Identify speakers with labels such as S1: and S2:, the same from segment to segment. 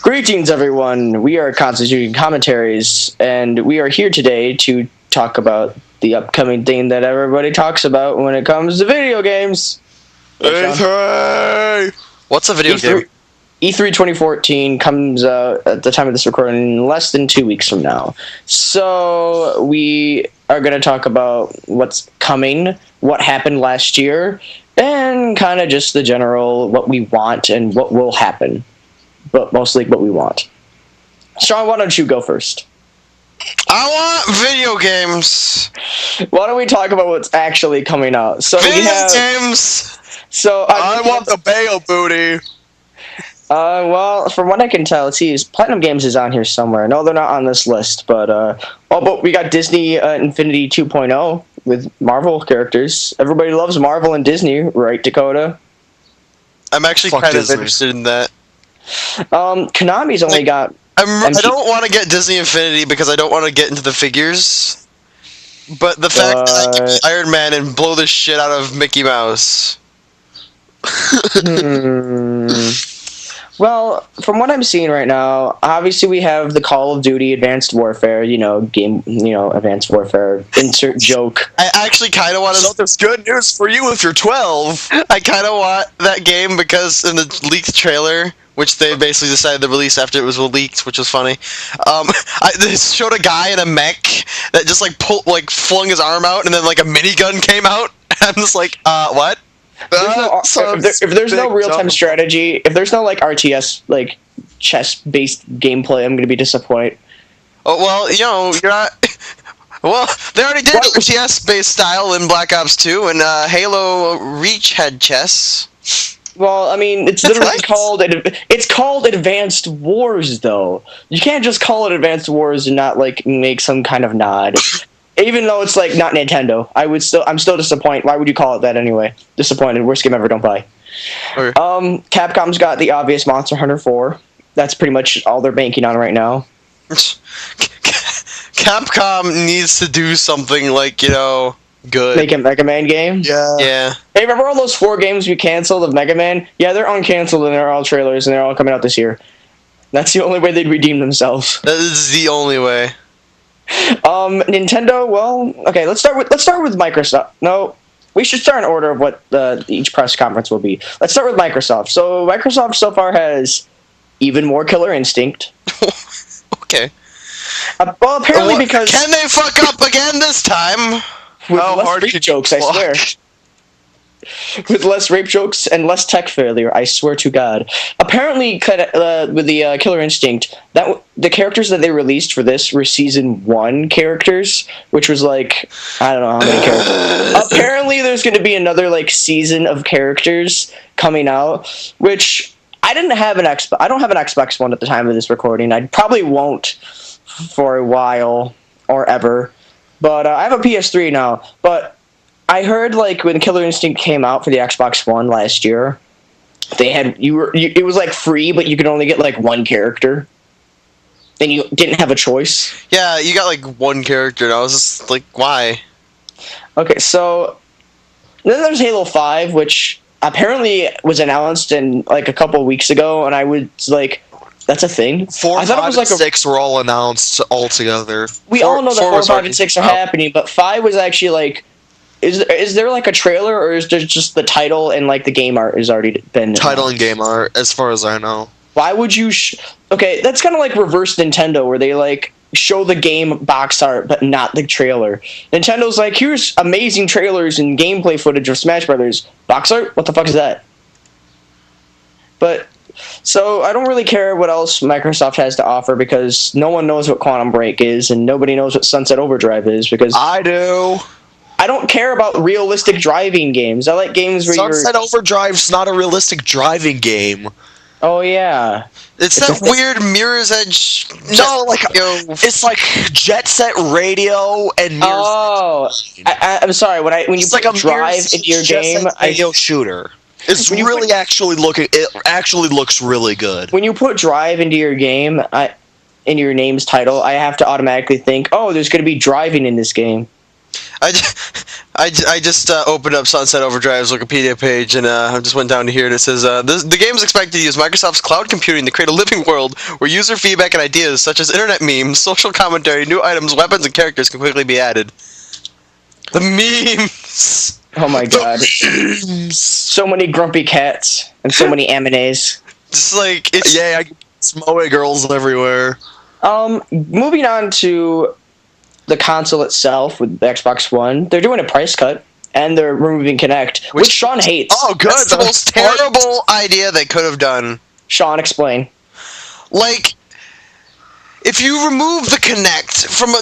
S1: Greetings, everyone. We are Constituting Commentaries, and we are here today to talk about the upcoming thing that everybody talks about when it comes to video games.
S2: E3! What's a video game?
S1: E3 2014 comes out at the time of this recording in less than 2 weeks from now. So we are going to talk about what's coming, what happened last year, and kind of just the general what we want and what will happen. But mostly what we want. Sean, why don't you go first?
S2: I want video games.
S1: Why don't we talk about what's actually coming out? So
S2: games.
S1: So
S2: I want the bail booty.
S1: Well, from what I can tell, let's see, Platinum Games is on here somewhere. No, they're not on this list, but but we got Disney Infinity 2.0 with Marvel characters. Everybody loves Marvel and Disney, right, Dakota?
S2: I'm actually kind of interested in that.
S1: Konami's only got...
S2: I don't want to get Disney Infinity because I don't want to get into the figures. But the fact that I can Iron Man and blow the shit out of Mickey Mouse.
S1: Well, from what I'm seeing right now, obviously we have the Call of Duty Advanced Warfare, Advanced Warfare, insert joke.
S2: I actually kind of want to...
S3: So there's good news for you if you're 12.
S2: I kind of want that game because in the leaked trailer... which they basically decided to release after it was leaked, which was funny. They showed a guy in a mech that just flung his arm out, and then like a minigun came out. I'm just like, what?
S1: If there's no real-time strategy, if there's no like RTS like chess-based gameplay, I'm gonna be disappointed.
S2: Oh well, you're not. Well, they already did RTS-based style in Black Ops 2, and Halo Reach had chess.
S1: Well, I mean, it's literally called Advanced Wars, though. You can't just call it Advanced Wars and not like make some kind of nod. Even though it's like not Nintendo, I'm still disappointed. Why would you call it that anyway? Disappointed. Worst game ever. Don't buy.
S2: Okay.
S1: Capcom's got the obvious Monster Hunter 4. That's pretty much all they're banking on right now.
S2: Capcom needs to do something like good.
S1: Make a Mega Man game?
S2: Yeah.
S1: Hey, remember all those 4 games we canceled of Mega Man? Yeah, they're uncanceled and they're all trailers and they're all coming out this year. That's the only way they'd redeem themselves.
S2: That is the only way.
S1: Nintendo, well, okay, let's start with Microsoft. No, we should start in order of what each press conference will be. Let's start with Microsoft. So Microsoft so far has even more Killer Instinct.
S2: Okay.
S1: Well, apparently because...
S2: Can they fuck up again this time?
S1: With less rape jokes, I swear. With less rape jokes and less tech failure, I swear to God. Apparently, with the Killer Instinct, the characters that they released for this were Season 1 characters, which was like, I don't know how many characters. Apparently, there's going to be another like season of characters coming out, which I don't have an Xbox One at the time of this recording. I probably won't for a while or ever. But I have a PS3 now. But I heard like when Killer Instinct came out for the Xbox One last year, they had it was like free, but you could only get like one character, and you didn't have a choice.
S2: Yeah, you got like one character, and I was just like, why? Okay,
S1: so then there's Halo 5, which apparently was announced in like a couple of weeks ago, and I was like, that's a thing.
S3: 4, 5, and 6 were all announced all together.
S1: We all know that 4, 5, and 6 are happening, but 5 was actually like... Is there like a trailer, or is there just the title and like the game art has already been...
S3: Title and game art, as far as I know.
S1: Why would you... Okay, that's kind of like reverse Nintendo, where they like show the game box art, but not the trailer. Nintendo's like, here's amazing trailers and gameplay footage of Smash Brothers. Box art? What the fuck is that? But... So, I don't really care what else Microsoft has to offer because no one knows what Quantum Break is and nobody knows what Sunset Overdrive is because...
S3: I do!
S1: I don't care about realistic driving games. I like games where
S3: Sunset Overdrive's not a realistic driving game.
S1: Oh, yeah.
S2: It's that weird Mirror's Edge...
S3: No, like, it's like Jet Set Radio and Mirror's
S1: Edge. Oh, I'm sorry, when you put like drive into your game...
S3: radio shooter. It actually looks really good.
S1: When you put drive into your game, in your name's title, I have to automatically think, oh, there's going to be driving in this game.
S2: I just opened up Sunset Overdrive's Wikipedia page and I just went down to here and it says the game is expected to use Microsoft's cloud computing to create a living world where user feedback and ideas such as internet memes, social commentary, new items, weapons, and characters can quickly be added. The memes.
S1: Oh my god. So many grumpy cats and so many M&As.
S2: Just like it's
S3: Yeah, Moe girls everywhere.
S1: Moving on to the console itself with the Xbox One, they're doing a price cut and they're removing Kinect, which Sean hates.
S3: Oh, good.
S2: That's the most terrible idea they could have done.
S1: Sean, explain.
S2: Like, if you remove the Kinect from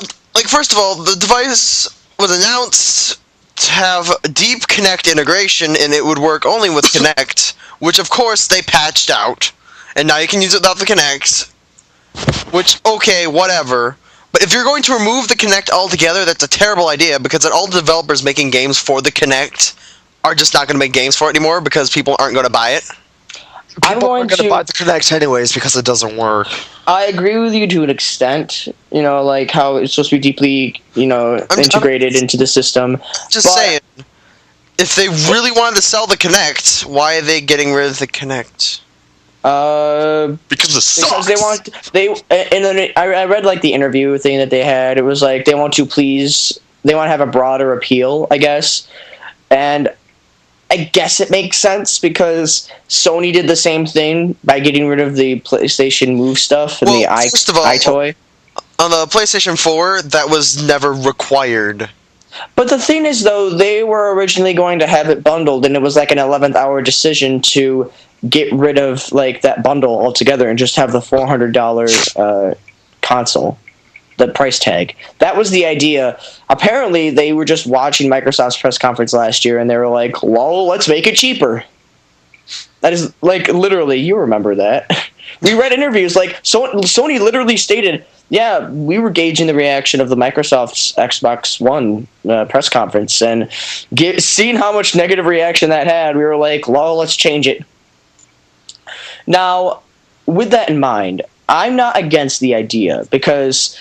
S2: first of all, the device was announced to have deep Kinect integration and it would work only with Kinect, which of course they patched out, and now you can use it without the Kinect. Which, okay, whatever. But if you're going to remove the Kinect altogether, that's a terrible idea, because then all the developers making games for the Kinect are just not going to make games for it anymore because people aren't going to buy it.
S3: People aren't going to buy the Kinect anyways because it doesn't work.
S1: I agree with you to an extent, like how it's supposed to be deeply, integrated into the system.
S2: Just saying, if they really wanted to sell the Kinect, why are they getting rid of the Kinect?
S3: Because it sucks.
S1: Because I read like the interview thing that they had. It was like they want to have a broader appeal, I guess, and I guess it makes sense because Sony did the same thing by getting rid of the PlayStation Move stuff and the iToy.
S2: On the PlayStation 4, that was never required.
S1: But the thing is, though, they were originally going to have it bundled, and it was like an 11th hour decision to get rid of like that bundle altogether and just have the $400 console, the price tag. That was the idea. Apparently, they were just watching Microsoft's press conference last year, and they were like, "Lol, let's make it cheaper." That is like literally, you remember that? We read interviews like Sony literally stated, "Yeah, we were gauging the reaction of the Microsoft's Xbox One press conference, and seeing how much negative reaction that had, we were like, lol, let's change it." Now, with that in mind, I'm not against the idea because,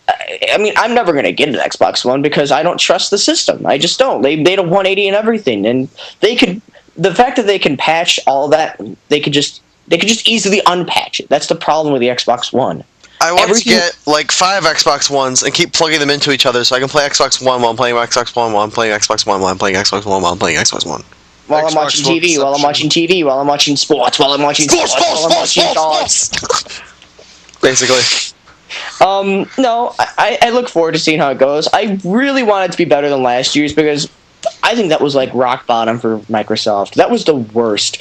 S1: I mean, I'm never going to get an Xbox One because I don't trust the system. I just don't. They made a 180 and everything, and the fact that they can patch all that, they could just easily unpatch it. That's the problem with the Xbox One.
S2: I want to get like 5 Xbox Ones and keep plugging them into each other so I can play Xbox One while I'm playing Xbox One while I'm playing Xbox One while I'm playing Xbox One while I'm playing Xbox One.
S1: While I'm watching TV, while I'm watching TV, while I'm watching sports, while I'm watching sports, while I'm watching dogs.
S2: Basically.
S1: No, I look forward to seeing how it goes. I really want it to be better than last year's because I think that was like rock bottom for Microsoft. That was the worst.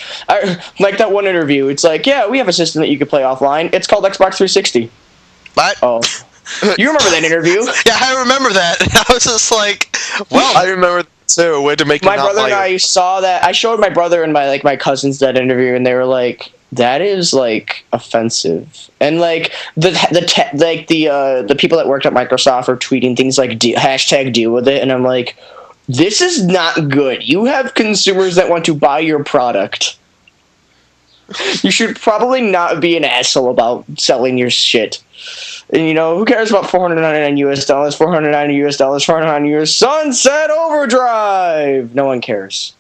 S1: Like that one interview, it's like, yeah, we have a system that you could play offline. It's called Xbox 360.
S2: What?
S1: Oh. You remember that interview?
S2: Yeah, I remember that. I was just like, well,
S3: I remember that too. Way to make
S1: my brother and I saw that. I showed my brother and my cousins that interview, and they were like, "That is like offensive." And like the people that worked at Microsoft are tweeting things like hashtag deal with it, and I'm like, this is not good. You have consumers that want to buy your product. You should probably not be an asshole about selling your shit. And who cares about $499 US, $499 US, $499 US, Sunset Overdrive? No one cares.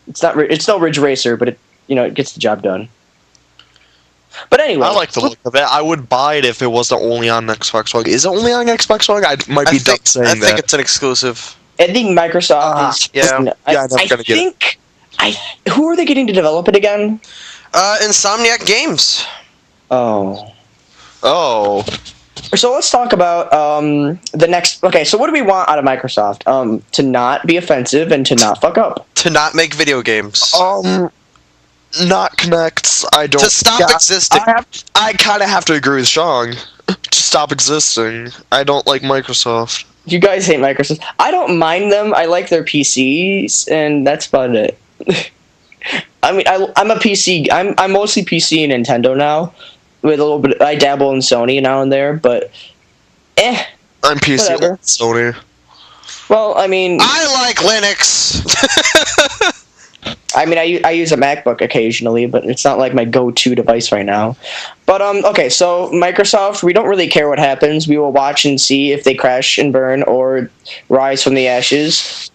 S1: It's no Ridge Racer, but it gets the job done. But anyway,
S3: I like the look of it. I would buy it if it wasn't only on Xbox One. Is it only on Xbox One? I might be dumb saying that.
S2: I think it's an exclusive.
S1: I think Microsoft is.
S2: Yeah.
S1: Who are they getting to develop it again?
S2: Insomniac Games.
S1: Oh.
S3: Oh.
S1: So let's talk about the next. Okay, so what do we want out of Microsoft? To not be offensive and to not fuck up.
S2: To not make video games.
S3: Not Kinects. I don't.
S2: To stop existing.
S3: I kind of have to agree with Sean. To stop existing. I don't like Microsoft.
S1: You guys hate Microsoft. I don't mind them. I like their PCs, and that's about it. I mean, I'm a PC. I'm mostly PC and Nintendo now. With a little bit, I dabble in Sony now and there, but
S3: I'm PC
S1: whatever.
S3: and Sony.
S1: Well, I mean,
S2: I like Linux.
S1: I mean, I use a MacBook occasionally, but it's not like my go-to device right now. But okay, so Microsoft, we don't really care what happens. We will watch and see if they crash and burn or rise from the ashes.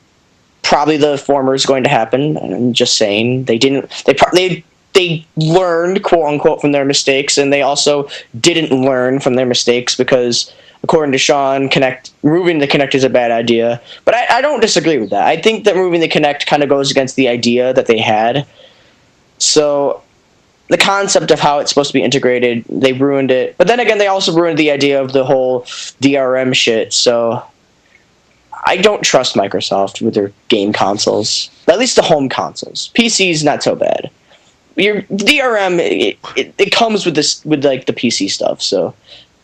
S1: Probably the former is going to happen. I'm just saying they didn't. They learned, quote unquote, from their mistakes, and they also didn't learn from their mistakes because, according to Sean, removing the Kinect is a bad idea. But I don't disagree with that. I think that removing the Kinect kind of goes against the idea that they had. So the concept of how it's supposed to be integrated, they ruined it. But then again, they also ruined the idea of the whole DRM shit. So I don't trust Microsoft with their game consoles. At least the home consoles. PC's not so bad. Your DRM, it comes with like the PC stuff, so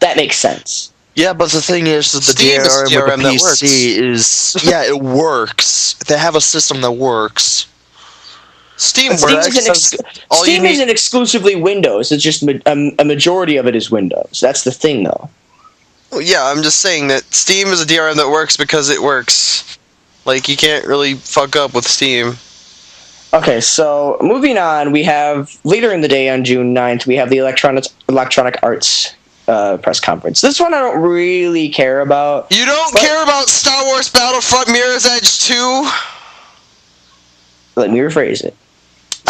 S1: that makes sense.
S3: Yeah, but the thing is that the
S2: Steam is
S3: DRM with the
S2: DRM that
S3: PC is it works. They have a system that works.
S2: Steam
S1: But
S2: works.
S1: Steam isn't exclusively Windows. It's just a majority of it is Windows. That's the thing, though.
S2: Well, yeah, I'm just saying that Steam is a DRM that works because it works. Like, you can't really fuck up with Steam.
S1: Okay, so moving on, we have later in the day on June 9th, we have the Electronic Arts press conference. This one I don't really care about.
S2: You don't care about Star Wars Battlefront Mirror's Edge 2?
S1: Let me rephrase it.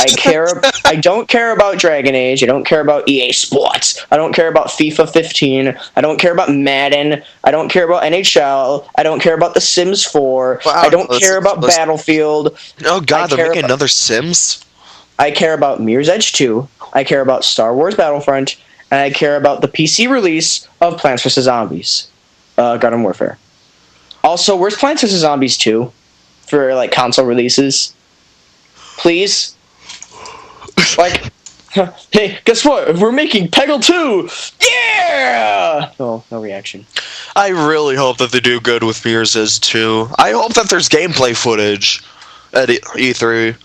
S1: I don't care about Dragon Age. I don't care about EA Sports. I don't care about FIFA 15. I don't care about Madden. I don't care about NHL. I don't care about The Sims 4.
S2: Wow,
S1: I don't care about Battlefield.
S3: Oh god, they're making another Sims?
S1: I care about Mirror's Edge 2. I care about Star Wars Battlefront. And I care about the PC release of Plants vs. Zombies. Garden Warfare. Also, where's Plants vs. Zombies 2 for like console releases? Please? Like, hey, guess what? We're making Peggle 2! Yeah! Oh, no reaction.
S3: I really hope that they do good with Mirror's Edge 2. I hope that there's gameplay footage at E3.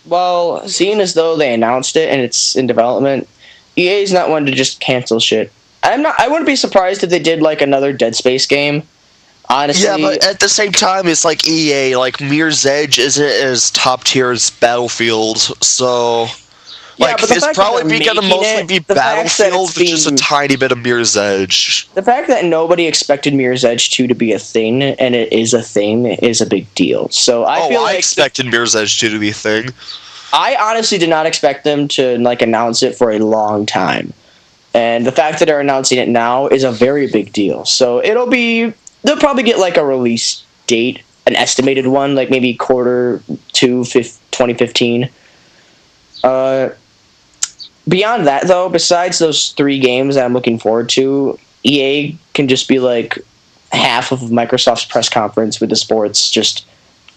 S1: Well, seeing as though they announced it and it's in development, EA's not one to just cancel shit. I wouldn't be surprised if they did like another Dead Space game. Honestly.
S3: Yeah, but at the same time, it's like EA. Like, Mirror's Edge isn't as top tier as Battlefield, so... Like,
S1: but
S3: it's probably gonna mostly be Battlefield with just a tiny bit of Mirror's Edge.
S1: The fact that nobody expected Mirror's Edge 2 to be a thing, and it is a thing, is a big deal. So I
S3: expected Mirror's Edge 2 to be a thing.
S1: I honestly did not expect them to like announce it for a long time. And the fact that they're announcing it now is a very big deal. So they'll probably get like a release date, an estimated one, like maybe quarter 2, 2015. Beyond that, though, besides those 3 games that I'm looking forward to, EA can just be like half of Microsoft's press conference with the sports. Just,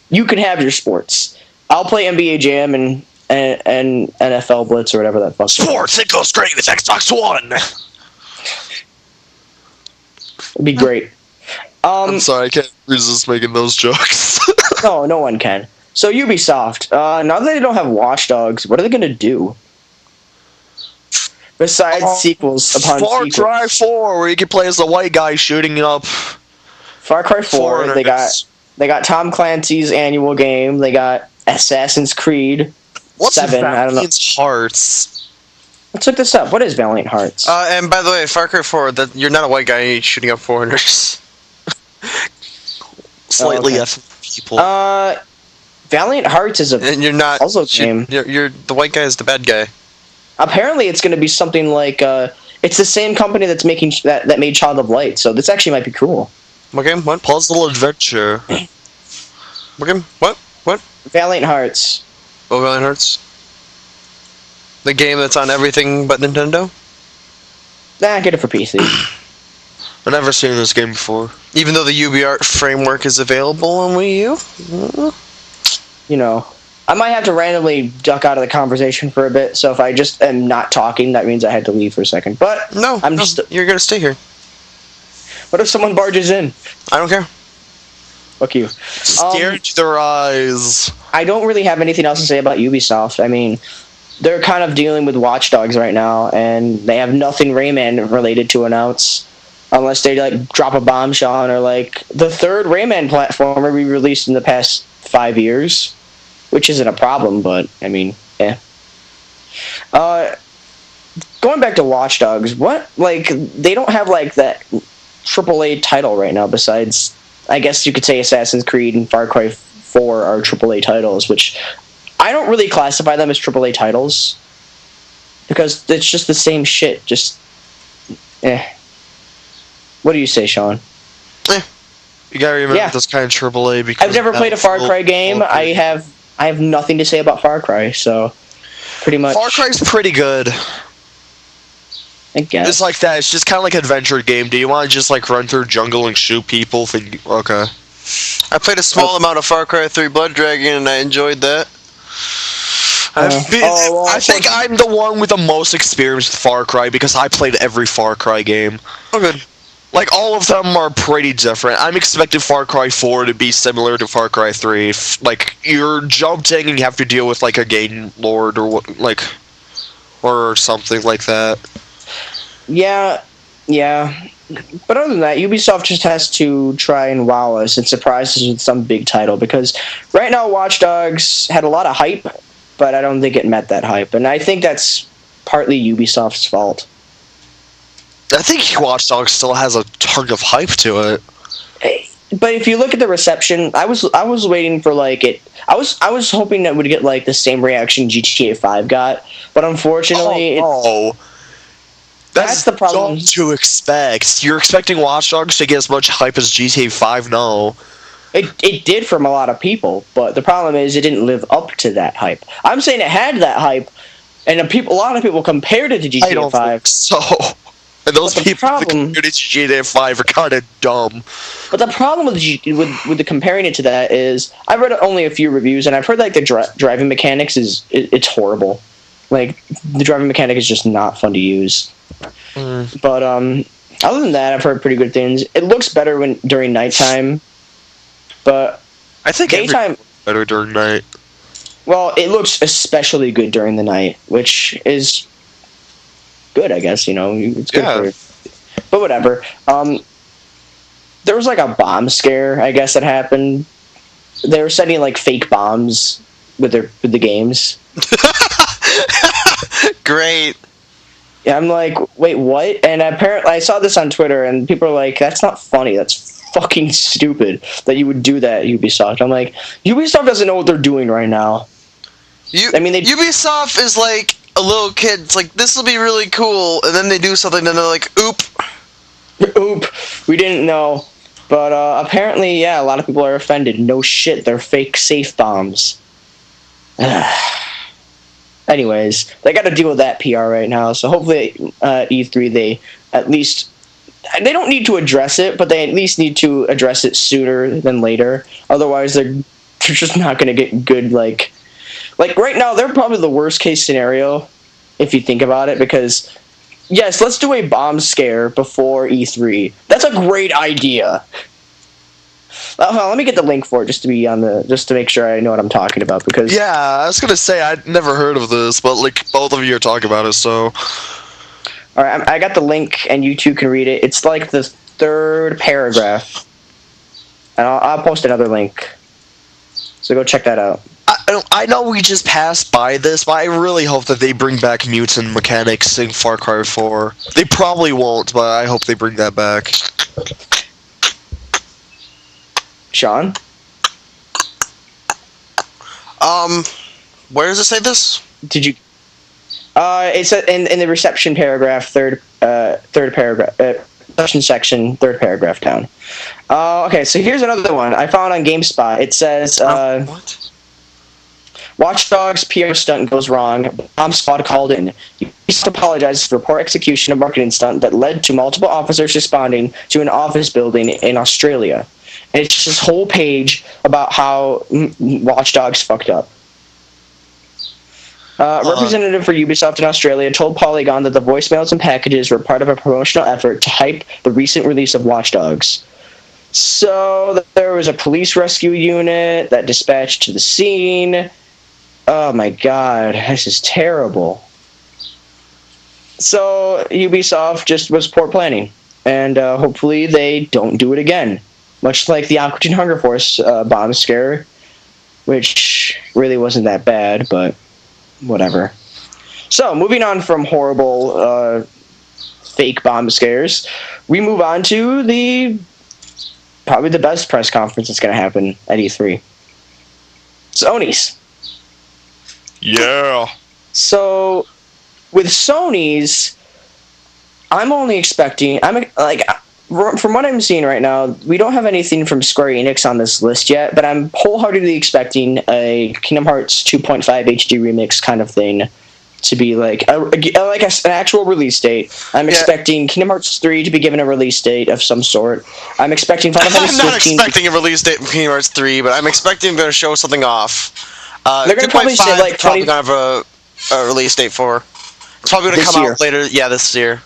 S1: you can have your sports. I'll play NBA Jam and NFL Blitz or whatever that fuck.
S3: Sports, it goes great with Xbox One!
S1: It'd be great.
S3: I'm sorry, I can't resist making those jokes.
S1: No one can. So Ubisoft, now that they don't have Watch Dogs, what are they going to do? Besides sequels upon
S3: Far
S1: sequels.
S3: Cry 4, where you can play as the white guy shooting up
S1: Far Cry 4,
S3: foreigners.
S1: they got Tom Clancy's annual game, they got Assassin's Creed
S3: What's
S1: 7, I don't know.
S3: Valiant Hearts?
S1: Let's look this up. What is Valiant Hearts?
S2: And by the way, Far Cry 4, that you're not a white guy shooting up foreigners.
S3: Slightly
S1: okay.
S3: ethnic people.
S1: Valiant Hearts is
S2: And you're not
S1: puzzle game.
S2: You're the white guy is the bad guy.
S1: Apparently, it's going to be something like it's the same company that's making that made Child of Light, so this actually might be cool.
S2: What game? What?
S3: Puzzle adventure.
S2: What game? What?
S1: Valiant Hearts.
S2: Oh, Valiant Hearts. The game that's on everything but Nintendo?
S1: Nah, get it for PC.
S3: I've never seen this game before.
S2: Even though the UbiArt framework is available on Wii U?
S1: You know, I might have to randomly duck out of the conversation for a bit, so if I just am not talking, that means I had to leave for a second. But
S2: No, you're gonna stay here.
S1: What if someone barges in?
S2: I don't care.
S1: Fuck you.
S3: Stare into their eyes.
S1: I don't really have anything else to say about Ubisoft. I mean, they're kind of dealing with Watch Dogs right now, and they have nothing Rayman related to announce. Unless they like drop a bombshell on or like the 3rd Rayman platformer we released in the past 5 years, which isn't a problem, but I mean, yeah. going back to Watch Dogs, what, like, they don't have, like, that AAA title right now besides, I guess you could say Assassin's Creed and Far Cry 4 are AAA titles, which I don't really classify them as AAA titles because it's just the same shit, just, What do you say, Sean?
S3: You gotta remember this kind of AAA because
S1: I've never played a Far Cry game. I have nothing to say about Far Cry, so pretty much.
S3: Far Cry's pretty good.
S1: I guess.
S3: It's like that. It's just kind of like an adventure game. Do you want to just like run through jungle and shoot people? Okay.
S2: I played a small amount of Far Cry 3 Blood Dragon and I enjoyed that.
S3: I think I'm the one with the most experience with Far Cry because I played every Far Cry game.
S2: Oh, good.
S3: Like, all of them are pretty different. I'm expecting Far Cry 4 to be similar to Far Cry 3. Like, you're jumping and you have to deal with, like, a game lord or what, like, or something like that.
S1: Yeah. But other than that, Ubisoft just has to try and wow us and surprise us with some big title because right now Watch Dogs had a lot of hype, but I don't think it met that hype. And I think that's partly Ubisoft's fault.
S3: I think Watch Dogs still has a ton of hype to it.
S1: But if you look at the reception, I was waiting for like it. I was hoping that would get like the same reaction GTA 5 got, but unfortunately, that's the problem.
S3: Dumb to expect. You're expecting Watch Dogs to get as much hype as GTA 5? No.
S1: It did from a lot of people, but the problem is it didn't live up to that hype. I'm saying it had that hype, and a lot of people compared it to GTA 5.
S3: I don't think so. And those people that compared it to GTA 5 are kind of dumb.
S1: But the problem with the comparing it to that is I've read only a few reviews, and I've heard like the driving mechanics it's horrible. Like the driving mechanic is just not fun to use. But other than that, I've heard pretty good things. It looks better during nighttime, but
S3: I think
S1: daytime
S3: better during night.
S1: Well, it looks especially good during the night, which is good, I guess. You know, it's good for it. But whatever. There was like a bomb scare, I guess, that happened. They were setting like fake bombs with the games.
S2: Great.
S1: Yeah, I'm like, wait, what? And apparently, I saw this on Twitter, and people are like, "That's not funny. That's fucking stupid that you would do that, Ubisoft." I'm like, Ubisoft doesn't know what they're doing right now.
S2: Ubisoft is like a little kid. It's like, this will be really cool, and then they do something, and they're like, oop.
S1: Oop, we didn't know. But apparently, yeah, a lot of people are offended. No shit, they're fake safe bombs. Anyways, they got to deal with that PR right now. So hopefully, E3 they at least they don't need to address it, but they at least need to address it sooner than later. Otherwise, they're just not going to get good. Like right now, they're probably the worst case scenario if you think about it. Because yes, let's do a bomb scare before E3. That's a great idea. Let me get the link for it just to make sure I know what I'm talking about. Because
S3: yeah, I was gonna say I'd never heard of this, but like both of you are talking about it, so.
S1: All right, I got the link, and you two can read it. It's like the third paragraph, and I'll post another link. So go check that out.
S3: I know we just passed by this, but I really hope that they bring back mutant mechanics in Far Cry 4. They probably won't, but I hope they bring that back.
S1: Sean?
S2: Where does it say this?
S1: Did you? It's in the reception paragraph, third paragraph, reception section, third paragraph down. Okay, so here's another one I found on GameSpot. It says,
S2: what?
S1: Watch Dogs PR stunt goes wrong. Bomb squad called in. Ubisoft apologizes for poor execution of marketing stunt that led to multiple officers responding to an office building in Australia. And it's just this whole page about how Watch Dogs fucked up. Representative for Ubisoft in Australia told Polygon that the voicemails and packages were part of a promotional effort to hype the recent release of Watch Dogs. So there was a police rescue unit that dispatched to the scene. Oh my god, this is terrible. So Ubisoft just was poor planning, and hopefully they don't do it again. Much like the Aqua Teen Hunger Force bomb scare, which really wasn't that bad, but whatever. So, moving on from horrible fake bomb scares, we move on to probably the best press conference that's going to happen at E3. Sony's.
S3: Yeah.
S1: So, with Sony's, I'm only expecting. From what I'm seeing right now, we don't have anything from Square Enix on this list yet, but I'm wholeheartedly expecting a Kingdom Hearts 2.5 HD remix kind of thing to be like an actual release date. I'm expecting Kingdom Hearts 3 to be given a release date of some sort. I'm expecting Final Fantasy 15.
S2: I'm not expecting a release date for Kingdom Hearts 3, but I'm expecting they're going to show something off.
S1: They're going to probably say like 20.
S2: Probably going to have a release date for. It's probably going to come out later. Yeah, this year.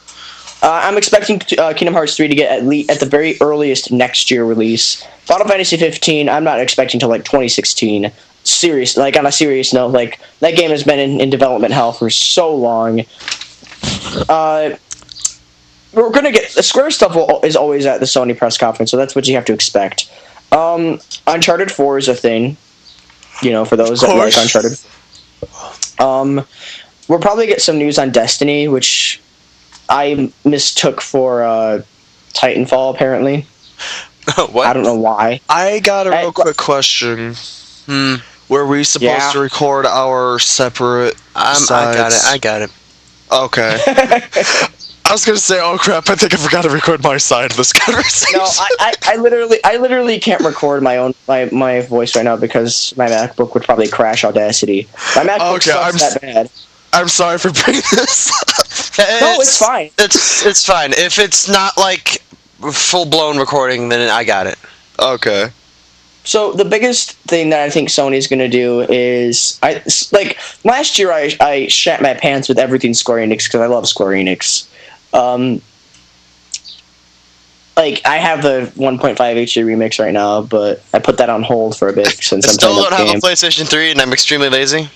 S1: I'm expecting Kingdom Hearts 3 to get at the very earliest next year release. Final Fantasy 15, I'm not expecting till like 2016. On a serious note, like that game has been in development hell for so long. We're gonna get the Square stuff is always at the Sony press conference, so that's what you have to expect. Uncharted 4 is a thing, for those that like Uncharted. We'll probably get some news on Destiny, which I mistook for Titanfall, apparently.
S2: What?
S1: I don't know why.
S3: I got a real quick question. Were we supposed to record our separate sides?
S2: I got it.
S3: Okay. I was gonna say, oh crap! I think I forgot to record my side of this conversation.
S1: No, I literally can't record my voice right now because my MacBook would probably crash Audacity. My MacBook sucks that bad.
S3: I'm sorry for bringing this up.
S1: No, it's fine.
S2: It's fine. If it's not like full blown recording, then I got it.
S3: Okay.
S1: So the biggest thing that I think Sony's going to do is, last year I shat my pants with everything Square Enix because I love Square Enix. I have the 1.5 HD remix right now, but I put that on hold for a bit since
S2: I
S1: I'm
S2: still don't have
S1: game.
S2: a PlayStation 3 and I'm extremely lazy.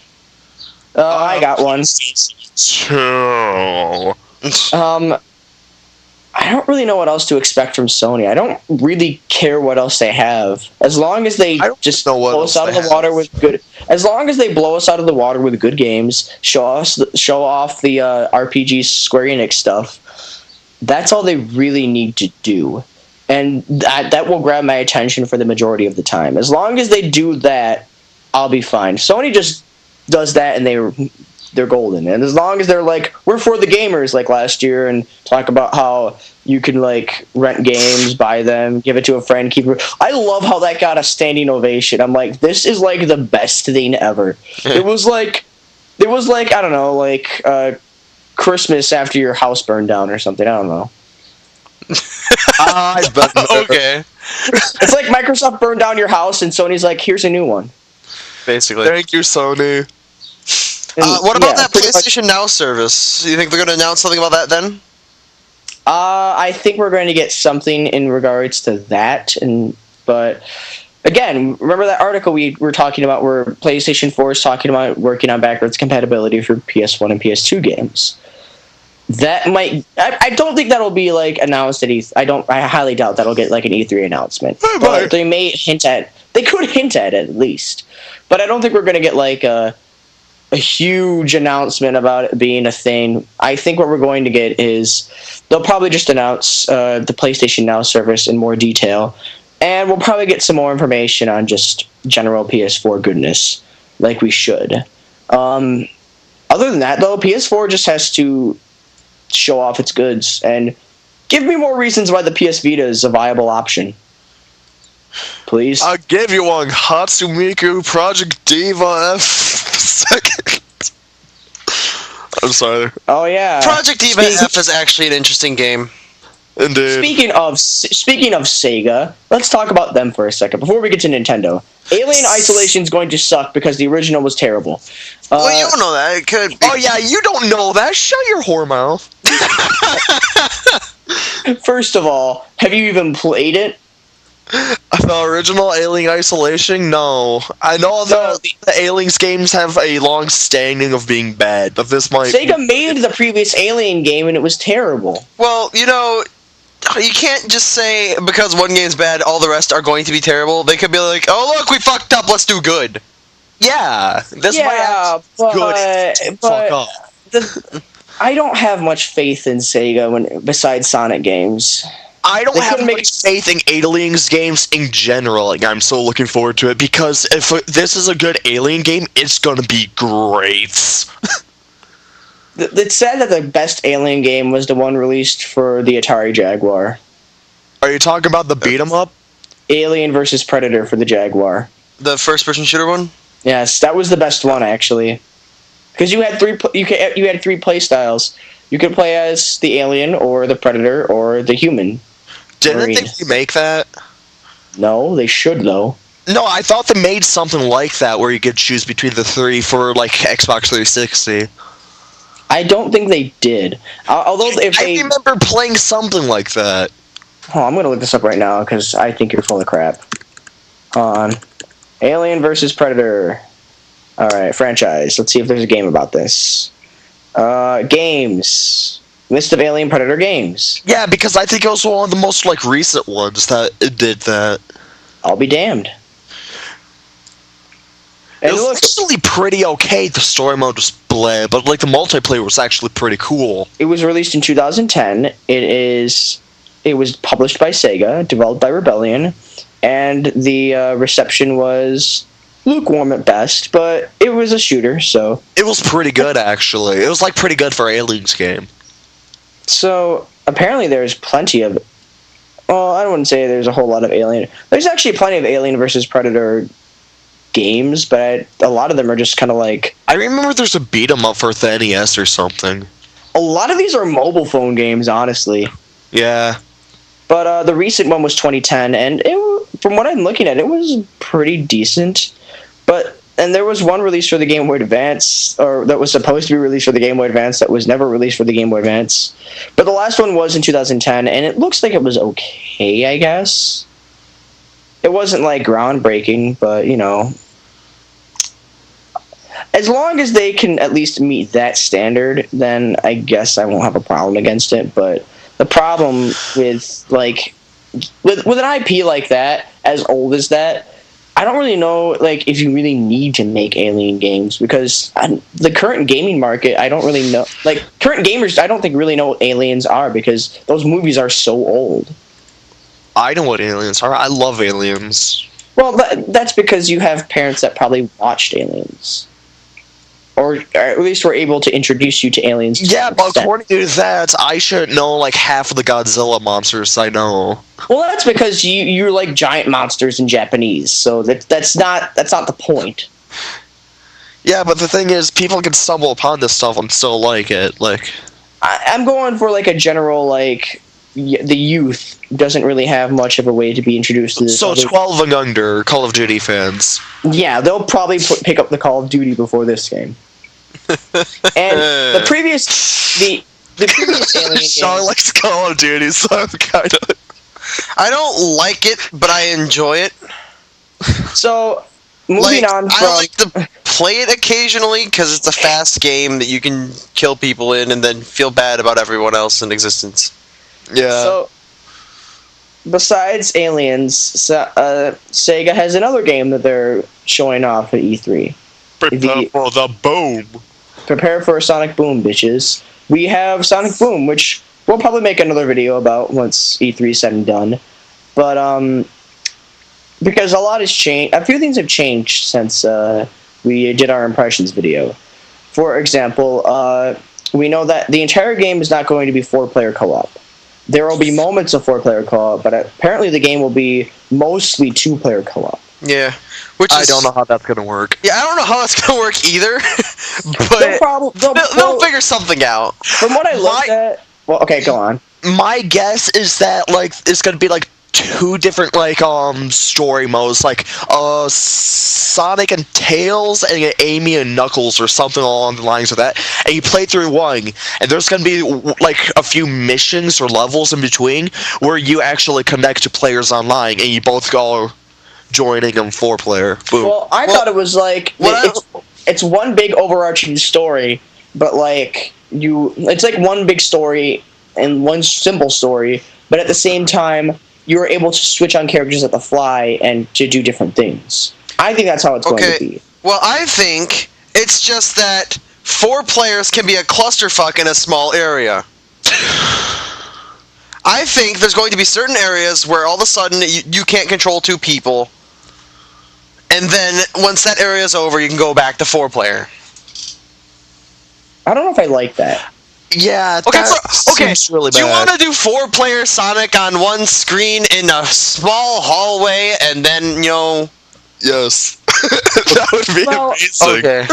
S1: I got one. I don't really know what else to expect from Sony. I don't really care what else they have, as long as they just blow us out of the water with good. As long as they blow us out of the water with good games, show off the RPG Square Enix stuff. That's all they really need to do, and that will grab my attention for the majority of the time. As long as they do that, I'll be fine. Sony just does that, and they're golden. And as long as they're like, we're for the gamers, like last year, and talk about how you can like rent games, buy them, give it to a friend, keep it. I love how that got a standing ovation. I'm like, this is like the best thing ever. It was like I don't know, like Christmas after your house burned down or something. I don't know.
S3: I bet.
S2: Okay.
S1: It's like Microsoft burned down your house, and Sony's like, here's a new one.
S2: Basically.
S3: Thank you, Sony.
S2: What about that PlayStation Now service? You think they're going to announce something about that then?
S1: I think we're going to get something in regards to that, but again, remember that article we were talking about where PlayStation 4 is talking about working on backwards compatibility for PS1 and PS2 games. That might. I don't think that'll be like announced at E3. I highly doubt that'll get like an E3 announcement. But they may hint at. They could hint at it at least, but I don't think we're going to get like a huge announcement about it being a thing. I think what we're going to get is they'll probably just announce the PlayStation Now service in more detail, and we'll probably get some more information on just general PS4 goodness, like we should. Other than that, though, PS4 just has to show off its goods and give me more reasons why the PS Vita is a viable option. Please.
S3: I'll give you one. Hatsumika Project Diva F. Second. I'm sorry.
S1: Oh yeah.
S2: Project Diva F is actually an interesting game.
S3: Indeed.
S1: Speaking of Sega, let's talk about them for a second before we get to Nintendo. Alien Isolation is going to suck because the original was terrible.
S2: Well, you don't know that. It could be.
S3: Oh yeah, you don't know that. Shut your whore mouth.
S1: First of all, have you even played it?
S3: The original Alien Isolation? No. I know that the Aliens games have a long standing of being bad, but this might...
S1: Sega made the previous Alien game and it was terrible.
S2: Well, you can't just say because one game's bad, all the rest are going to be terrible. They could be like, oh look, we fucked up, let's do good.
S3: Yeah.
S2: This might
S1: but
S3: fuck up.
S1: I don't have much faith in Sega besides Sonic games.
S3: I don't
S1: They
S3: have
S1: couldn't make-
S3: much faith in Aliens games in general. Like, I'm so looking forward to it because if this is a good Alien game, it's gonna be great.
S1: It's sad that the best Alien game was the one released for the Atari Jaguar.
S3: Are you talking about the beat 'em up?
S1: Alien versus Predator for the Jaguar.
S2: The first-person shooter one?
S1: Yes, that was the best one actually, because you had you had three play styles. You could play as the alien or the predator or the human.
S3: Didn't
S1: Marine.
S3: they remake that?
S1: No, they should though.
S3: No, I thought they made something like that where you could choose between the three for like Xbox 360.
S1: I don't think they did. Although if
S3: I
S1: they,
S3: remember playing something like that.
S1: oh, I'm gonna look this up right now because I think you're full of crap. Hold on, Alien versus Predator. All right, franchise. Let's see if there's a game about this. Games. List of Alien Predator games.
S3: Yeah, because I think it was one of the most like recent ones that it did that.
S1: I'll be damned.
S3: It
S1: And
S3: was
S1: look,
S3: actually pretty okay. The story mode was bleh, but like the multiplayer was actually pretty cool.
S1: it was released in 2010. It was published by Sega, developed by Rebellion, and the reception was lukewarm at best, but it was a shooter, so...
S3: It was pretty good actually. It was like pretty good for Aliens game.
S1: So, apparently there's plenty of... Well, I wouldn't say there's a whole lot of Alien... There's actually plenty of Alien versus Predator games, but a lot of them are just kind of like...
S3: I remember there's a beat 'em up for the NES or something.
S1: A lot of these are mobile phone games, honestly.
S3: Yeah.
S1: But the recent one was 2010, and from what I'm looking at, it was pretty decent. And there was one released for the Game Boy Advance, or that was supposed to be released for the Game Boy Advance, that was never released for the Game Boy Advance. But the last one was in 2010, and it looks like it was okay, I guess. It wasn't, like, groundbreaking, but, you know. As long as they can at least meet that standard, then I guess I won't have a problem against it. But the problem with, like, with an IP like that, as old as that, I don't really know, like, if you really need to make Alien games, because the current gaming market, I don't really know. Like, current gamers, I don't think really know what Aliens are, because those movies are so old.
S3: I know what Aliens are. I love Aliens.
S1: Well, that's because you have parents that probably watched Aliens. Or at least were able to introduce you to Aliens.
S3: Yeah, but according to that, I should know like half of the Godzilla monsters I know.
S1: Well, that's because you like giant monsters in Japanese, so that's not the point.
S3: Yeah, but the thing is, people can stumble upon this stuff and still like it. Like,
S1: I'm going for like a general, like, the youth doesn't really have much of a way to be introduced to this.
S3: so 12 and under Call of Duty fans.
S1: Yeah, they'll probably pick up the Call of Duty before this game. And the previous Alien
S3: Sean
S1: game,
S3: likes Call of Duty, so I'm kind of...
S2: I don't like it, but I enjoy it.
S1: so moving on from...
S2: I like to play it occasionally because it's a fast game that you can kill people in and then feel bad about everyone else in existence.
S3: Yeah.
S1: So, besides Aliens, Sega has another game that they're showing off at E3.
S3: Prepare for the boom.
S1: Prepare for a Sonic Boom, bitches. We have Sonic Boom, which we'll probably make another video about once E3 is said and done. But, because a lot has changed, a few things have changed since we did our impressions video. For example, we know that the entire game is not going to be 4-player co-op. There will be moments of 4-player co-op, but apparently the game will be mostly 2-player co-op.
S2: Yeah.
S3: I don't know how that's gonna work.
S2: Yeah, I don't know how that's gonna work either. But they'll figure something out.
S1: From what I looked at... Well, okay, go on.
S3: My guess is that like it's gonna be like 2 different like story modes, like Sonic and Tails and Amy and Knuckles or something along the lines of that. And you play through one, and there's gonna be like a few missions or levels in between where you actually connect to players online, and you both go joining them 4-player. Boom.
S1: Well, I thought it was like it's one big overarching story, but like it's like one big story and one simple story, but at the same time you're able to switch on characters at the fly and to do different things. I think that's how it's going to be.
S2: Well, I think it's just that 4 players can be a clusterfuck in a small area. I think there's going to be certain areas where all of a sudden you can't control 2 people. And then once that area is over, you can go back to 4-player.
S1: I don't know if I like that.
S3: Yeah,
S2: Okay,
S3: seems really
S2: do you
S3: bad.
S2: want to do 4-player Sonic on one screen in a small hallway, and then,
S3: Yes. That would be amazing.
S2: Okay.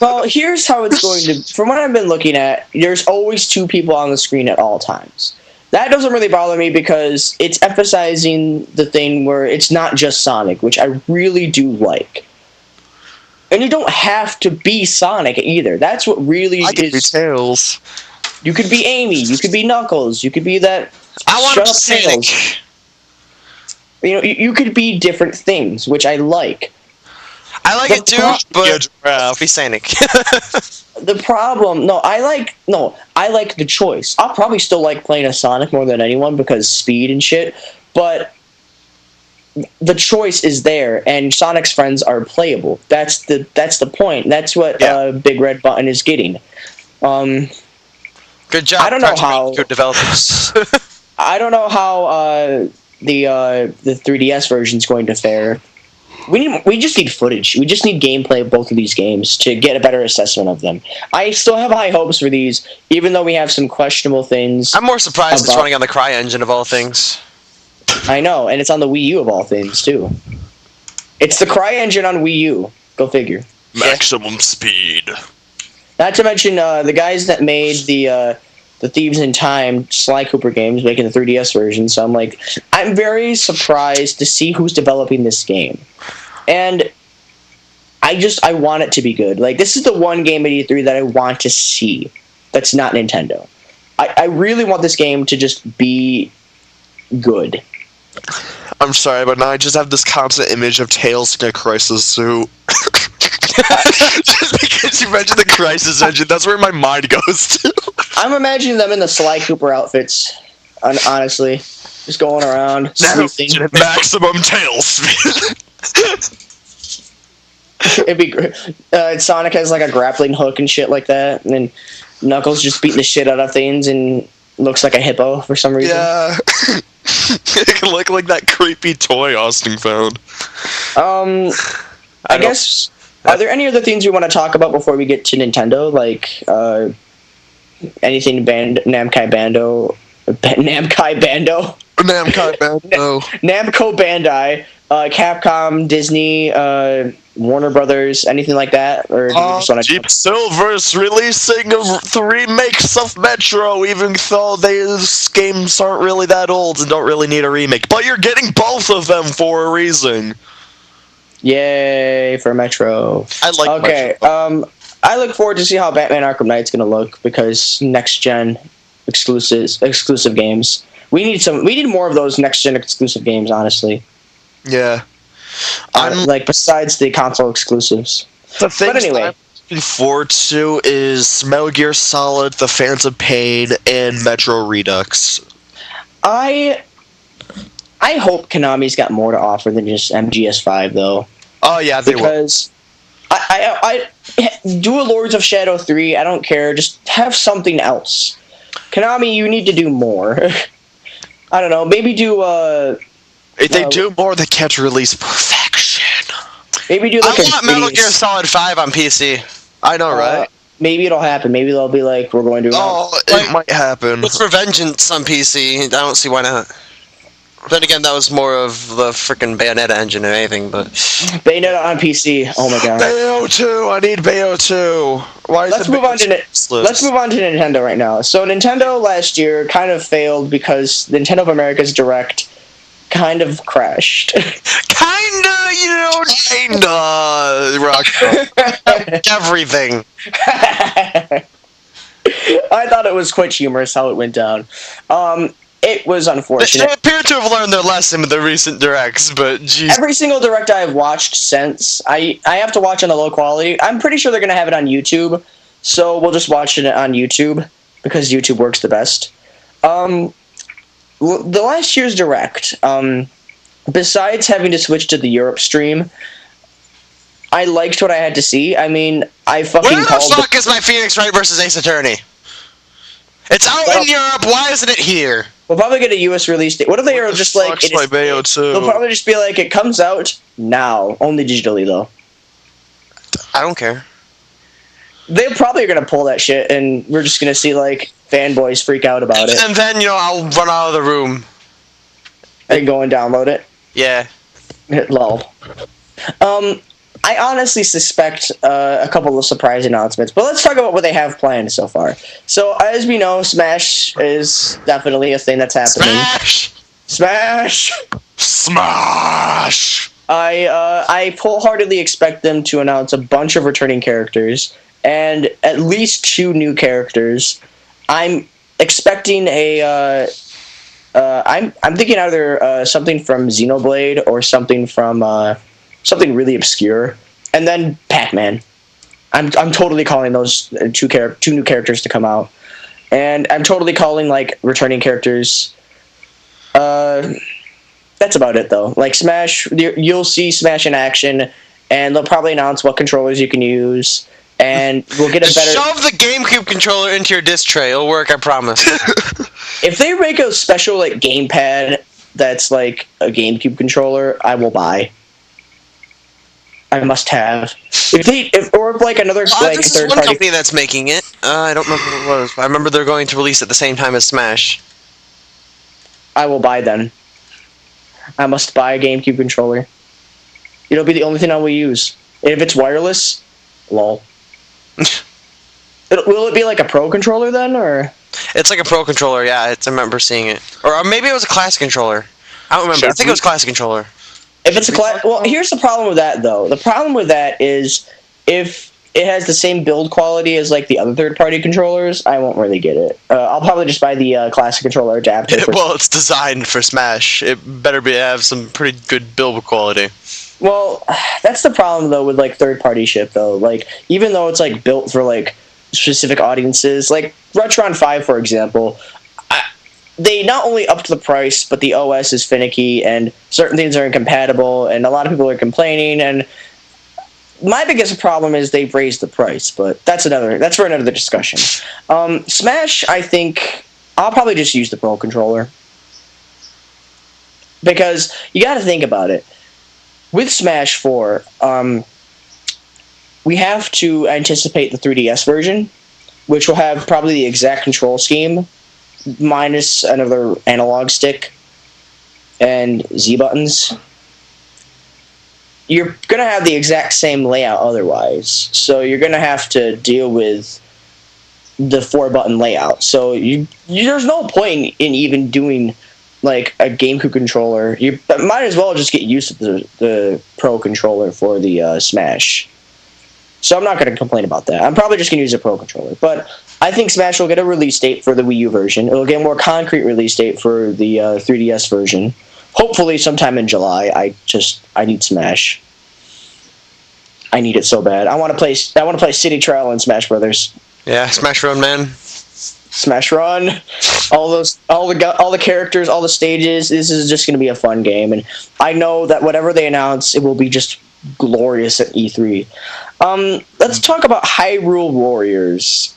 S1: Well, here's how it's going to... From what I've been looking at, there's always 2 people on the screen at all times. That doesn't really bother me because it's emphasizing the thing where it's not just Sonic, which I really do like. And you don't have to be Sonic either. That's what really
S3: I could
S1: is...
S3: be Tails.
S1: You could be Amy. You could be Knuckles. You could be that...
S2: I want to be
S1: Tails.
S2: Sonic.
S1: You could be different things, which I like.
S2: I like it too, but
S3: Giraffe.
S2: be Sonic.
S1: The problem... I like the choice. I'll probably still like playing a Sonic more than anyone because speed and shit, but the choice is there, and Sonic's friends are playable. That's the point. That's what Big Red Button is getting.
S2: Good job.
S1: I don't know how
S2: good developers.
S1: I don't know how the 3DS version is going to fare. We just need footage. We just need gameplay of both of these games to get a better assessment of them. I still have high hopes for these, even though we have some questionable things.
S2: I'm more surprised it's running on the CryEngine of all things.
S1: I know, and it's on the Wii U of all things too. It's the CryEngine on Wii U. Go figure.
S3: Maximum speed.
S1: Not to mention the guys that made the Thieves in Time Sly Cooper games, making the 3DS version. So I'm very surprised to see who's developing this game, and I want it to be good. This is the one game at E3 that I want to see that's not Nintendo. I really want this game to just be good.
S3: I'm sorry, but now I just have this constant image of Tails in a Crisis suit. Just because you mentioned the Crisis Engine, that's where my mind goes to.
S1: I'm imagining them in the Sly Cooper outfits, honestly. Just going around, sleuthing.
S3: Maximum tail speed.
S1: It'd be great. Sonic has a grappling hook and shit like that, and then Knuckles just beating the shit out of things and looks like a hippo for some reason.
S3: Yeah. It can look like that creepy toy Austin found.
S1: I guess... Are there any other things we want to talk about before we get to Nintendo? Anything Namco Bando? Namco Bandai, Capcom, Disney, Warner Brothers, anything like that? Or do you just want to...
S3: Deep Silver's releasing remakes of Metro, even though these games aren't really that old and don't really need a remake. But you're getting both of them for a reason.
S1: Yay for Metro.
S3: I like Metro.
S1: I look forward to see how Batman Arkham Knight's going to look because next gen exclusive games. We need more of those next gen exclusive games, honestly.
S3: Yeah.
S1: Besides the console exclusives.
S3: The thing
S1: But anyway,
S3: I'm looking forward to is Metal Gear Solid, The Phantom Pain, and Metro Redux.
S1: I hope Konami's got more to offer than just MGS5, though.
S3: Oh yeah, they will.
S1: Because I do a Lords of Shadow 3. I don't care. Just have something else. Konami, you need to do more. I don't know. Maybe do
S3: if they do more, they can't release perfection.
S1: Maybe do
S2: I want Metal Gear Solid 5 on PC.
S3: I know, right?
S1: Maybe it'll happen. Maybe they'll be like, we're going to.
S3: It might happen.
S2: With Revengeance on PC, I don't see why not. Then again, that was more of the freaking Bayonetta engine than anything, but...
S1: Bayonetta on PC. Oh my god.
S3: Bayo 2! I need Bayo 2!
S1: Let's move on to Nintendo right now. So Nintendo last year kind of failed because Nintendo of America's Direct kind of crashed.
S2: Kinda. Rock. Everything.
S1: I thought it was quite humorous how it went down. It was unfortunate.
S2: They appear to have learned their lesson with the recent directs, but geez.
S1: Every single direct I've watched since, I have to watch on the low quality. I'm pretty sure they're going to have it on YouTube, so we'll just watch it on YouTube, because YouTube works the best. The last year's direct, besides having to switch to the Europe stream, I liked what I had to see. I mean, I fucking
S2: Where the
S1: called
S2: fuck is my Phoenix Wright versus Ace Attorney? It's out
S1: Well-
S2: in Europe. Why isn't it here?
S1: We'll probably get a U.S. release date. What if they are just like
S3: Fuck's my Bayo too.
S1: they'll probably just be like, it comes out now, only digitally though.
S2: I don't care.
S1: They're probably gonna pull that shit, and we're just gonna see like fanboys freak out about it
S2: And then I'll run out of the room.
S1: and go and download it.
S2: Yeah.
S1: Lol. I honestly suspect a couple of surprise announcements, but let's talk about what they have planned so far. So, as we know, Smash is definitely a thing that's happening.
S2: Smash.
S1: Smash!
S2: Smash.
S1: I wholeheartedly expect them to announce a bunch of returning characters and at least 2 new characters. I'm expecting I'm thinking either something from Xenoblade or something from something really obscure, and then Pac-Man. I'm totally calling those two new characters to come out, and I'm totally calling like returning characters. That's about it though. Like Smash, you'll see Smash in action, and they'll probably announce what controllers you can use, and we'll get a better.
S2: Shove the GameCube controller into your disc tray. It'll work, I promise.
S1: If they make a special like gamepad that's like a GameCube controller, I will buy. I must have. Or like another like
S2: this is
S1: third
S2: one
S1: party.
S2: company that's making it. I don't remember what it was. I remember they're going to release at the same time as Smash.
S1: I will buy then. I must buy a GameCube controller. It'll be the only thing I will use. And if it's wireless, lol. Will it be like a pro controller then, or?
S2: It's like a pro controller, yeah. I remember seeing it. Or maybe it was a classic controller. I don't remember. I think it was classic controller.
S1: If it's well, here's the problem with that though. The problem with that is if it has the same build quality as like the other third-party controllers, I won't really get it. I'll probably just buy the classic controller adapter.
S2: Well, it's designed for Smash. It better have some pretty good build quality.
S1: Well, that's the problem though with like third-party shit though. Like even though it's like built for like specific audiences, like Retron 5 for example, they not only upped the price, but the OS is finicky and certain things are incompatible, and a lot of people are complaining. And my biggest problem is they've raised the price, but that's for another discussion. Smash, I think I'll probably just use the Pro controller because you got to think about it. With Smash 4, we have to anticipate the 3DS version, which will have probably the exact control scheme, minus another analog stick and Z buttons. You're going to have the exact same layout otherwise, so you're going to have to deal with the 4-button layout. So there's no point in even doing like a GameCube controller. You might as well just get used to the Pro controller for the Smash. So I'm not going to complain about that. I'm probably just going to use a Pro controller. But I think Smash will get a release date for the Wii U version. It'll get a more concrete release date for the 3DS version. Hopefully sometime in July. I need Smash. I need it so bad. I want to play City Trial and Smash Brothers.
S2: Yeah, Smash Run, man.
S1: Smash Run, all the characters, all the stages. This is just going to be a fun game, and I know that whatever they announce, it will be just glorious at E3. Let's talk about Hyrule Warriors.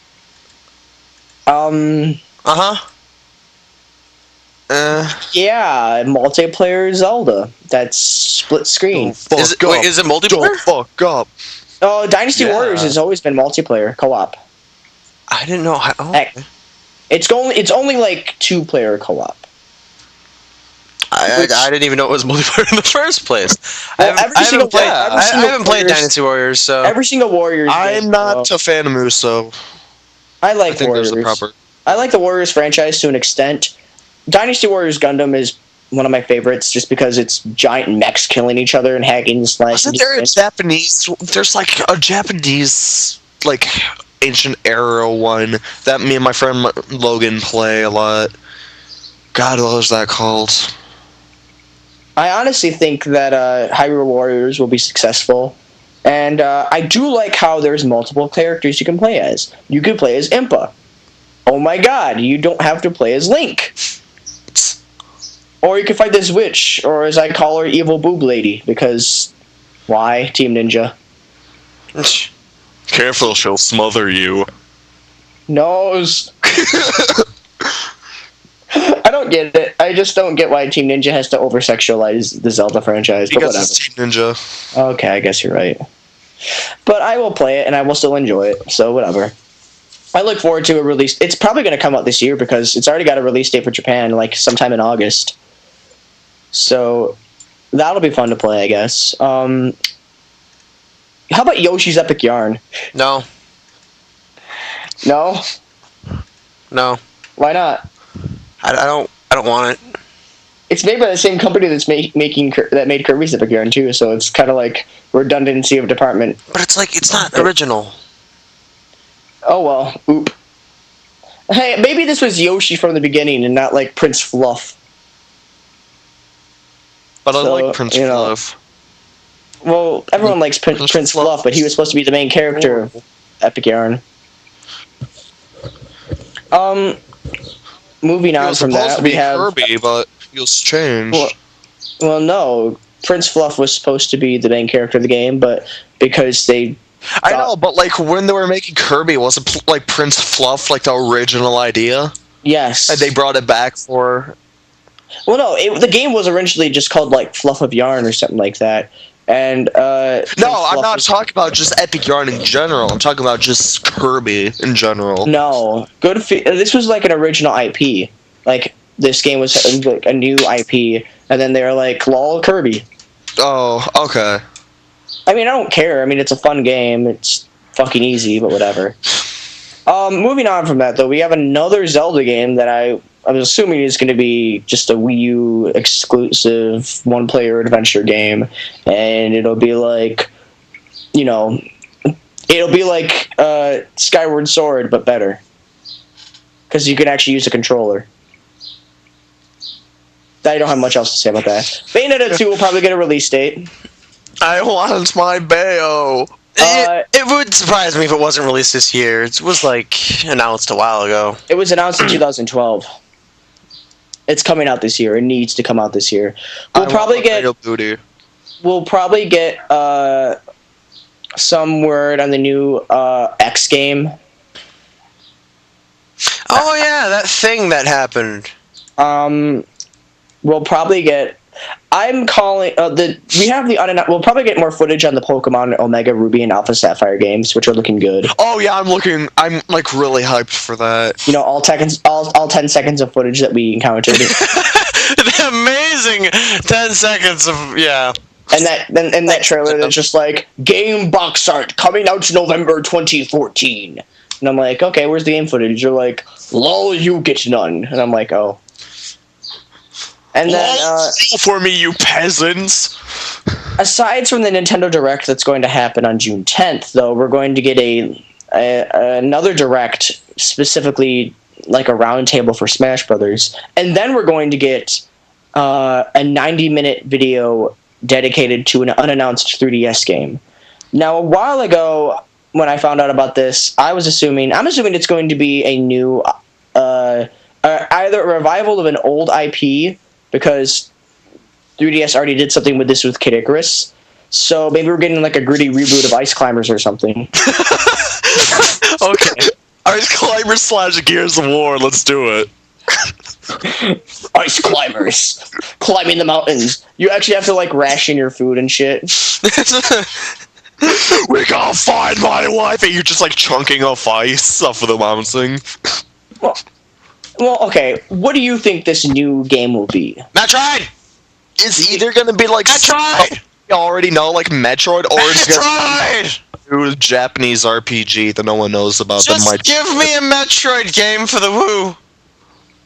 S1: Yeah, multiplayer Zelda. That's split screen.
S2: Is it multiplayer?
S3: Don't fuck up.
S1: Oh, Dynasty Warriors has always been multiplayer co-op.
S2: I didn't know.
S1: It's only like 2-player co-op.
S2: I didn't even know it was multiplayer in the first place.
S1: Well,
S2: I haven't played Dynasty Warriors, so
S1: every single Warriors.
S3: I'm not a fan of Muso.
S1: I like Warriors. I like the Warriors franchise to an extent. Dynasty Warriors Gundam is one of my favorites, just because it's giant mechs killing each other and hacking and slashing.
S3: Wasn't there a Japanese? There's like a Japanese like ancient era one that me and my friend Logan play a lot. God, what was that called?
S1: I honestly think that Hyrule Warriors will be successful, and I do like how there's multiple characters you can play as. You could play as Impa. Oh my god, you don't have to play as Link. Or you can fight this witch, or as I call her, Evil Boob Lady, because why? Team Ninja.
S3: Careful, she'll smother you.
S1: Nose. I don't get it. I just don't get why Team Ninja has to over-sexualize the Zelda franchise. But
S2: Because
S1: whatever.
S2: it's Team Ninja.
S1: Okay, I guess you're right. But I will play it, and I will still enjoy it. So whatever. I look forward to a release. It's probably going to come out this year because it's already got a release date for Japan, like sometime in August. So that'll be fun to play, I guess. How about Yoshi's Epic Yarn?
S2: No.
S1: No?
S2: No.
S1: Why not?
S2: I don't want it.
S1: It's made by the same company that's made Kirby's Epic Yarn too, so it's kind of like redundancy of department.
S2: But it's like, it's not original.
S1: Oh well, oop. Hey, maybe this was Yoshi from the beginning and not like Prince Fluff.
S2: But I
S1: So,
S2: like Prince
S1: you know,
S2: Fluff.
S1: Well, everyone likes Prince Fluff, but he was supposed to be the main character of Epic Yarn. Moving on from that, we have
S3: Kirby, but you'll change.
S1: Well, no. Prince Fluff was supposed to be the main character of the game, but because they...
S3: I know, but like when they were making Kirby, wasn't like Prince Fluff like the original idea?
S1: Yes.
S3: And they brought it back for...
S1: Well, no, the game was originally just called like Fluff of Yarn or something like that. And
S3: No, I'm not talking about just Epic Yarn in general. I'm talking about just Kirby in general.
S1: No, this was like an original IP. Like this game was like a new IP, and then they were like, "Lol, Kirby."
S3: Oh, okay.
S1: I mean, I don't care. I mean, it's a fun game. It's fucking easy, but whatever. Moving on from that, though, we have another Zelda game that I was assuming is going to be just a Wii U exclusive one-player adventure game, and it'll be like, you know, it'll be like Skyward Sword, but better. Because you can actually use a controller. I don't have much else to say about that. Bayonetta 2 will probably get a release date.
S3: I want my Bayo.
S2: It would surprise me if it wasn't released this year. It was like announced a while ago.
S1: It was announced in 2012. It's coming out this year. It needs to come out this year. We'll probably get some word on the new X game.
S2: Oh yeah, that thing that happened.
S1: We'll probably get. I'm calling we'll probably get more footage on the Pokemon Omega Ruby and Alpha Sapphire games, which are looking good.
S3: Oh yeah, I'm like really hyped for that.
S1: You know, all 10 seconds of footage that we encountered.
S2: The amazing 10 seconds of
S1: And that trailer that's just like game box art coming out November 2014. And I'm like, okay, where's the game footage? You're like, lol, you get none. And I'm like, oh. And then
S3: for me, you peasants.
S1: Aside from the Nintendo Direct that's going to happen on June 10th, though, we're going to get another Direct, specifically like a roundtable for Smash Brothers, and then we're going to get a 90-minute video dedicated to an unannounced 3DS game. Now, a while ago, when I found out about this, I'm assuming it's going to be a new, either a revival of an old IP, because 3DS already did something with this with Kid Icarus. So maybe we're getting like a gritty reboot of Ice Climbers or something.
S3: Okay. Ice Climbers / Gears of War, let's do it.
S1: Ice Climbers. Climbing the mountains. You actually have to like ration your food and shit.
S3: We gotta find my wife, and you're just like chunking off ice off of the mountain.
S1: Well, okay. What do you think this new game will be?
S2: Metroid!
S3: It's either gonna be like
S2: Metroid!
S3: You already know, like Metroid, or it's
S2: Metroid!
S3: gonna be a Japanese RPG that no one knows about.
S2: Just give me a Metroid game for the Wii.